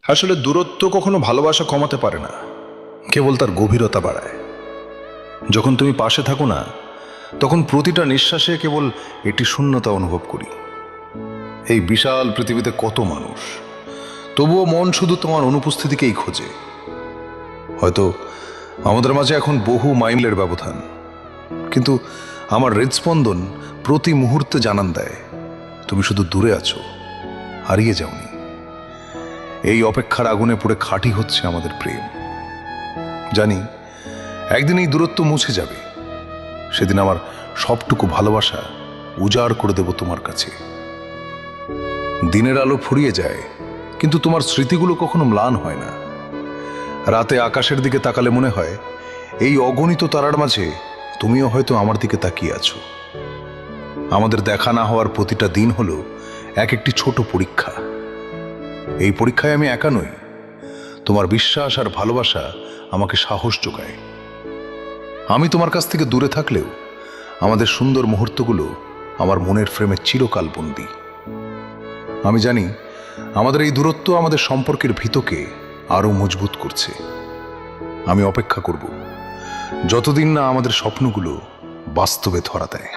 আসলে দূরত্ব কখনো ভালোবাসা কমাতে পারে না, কেবল তার গভীরতা বাড়ায়। যখন তুমি পাশে থাকো না, তখন প্রতিটা নিঃশ্বাসে কেবল একটি শূন্যতা অনুভব করি। এই বিশাল পৃথিবীতে কত মানুষ, তবুও মন শুধু তোমার অনুপস্থিতিকেই খোঁজে। হয়তো আমাদের মাঝে এখন বহু মাইলের ব্যবধান, কিন্তু আমার হৃদস্পন্দন প্রতি মুহূর্তে জানান দেয় তুমি শুধু দূরে আছো, হারিয়ে যাওনি। এই অপেক্ষার আগুনে পুড়ে খাঁটি হচ্ছে আমাদের প্রেম। জানি একদিন এই দূরত্ব মুছে যাবে, সেদিন আমার সবটুকু ভালোবাসা উজাড় করে দেব তোমার কাছে। দিনের আলো ফুরিয়ে যায়, কিন্তু তোমার স্মৃতিগুলো কখনো ম্লান হয় না। রাতে আকাশের দিকে তাকালে মনে হয় এই অগণিত তারার মাঝে তুমিও হয়তো আমার দিকে তাকিয়ে আছো। আমাদের দেখা না হওয়ার প্রতিটা দিন হলো এক একটি ছোট পরীক্ষা। এই পরীক্ষায় আমি একা নই, তোমার বিশ্বাস আর ভালোবাসা আমাকে সাহস যোগায়। আমি তোমার কাছ থেকে দূরে থাকলেও আমাদের সুন্দর মুহূর্তগুলো আমার মনের ফ্রেমে চিরকাল বন্দী। আমি জানি আমাদের এই দূরত্ব আমাদের সম্পর্কের ভিতকে আরো মজবুত করছে। আমি অপেক্ষা করব যতদিন না আমাদের স্বপ্নগুলো বাস্তবে ধরা দেয়।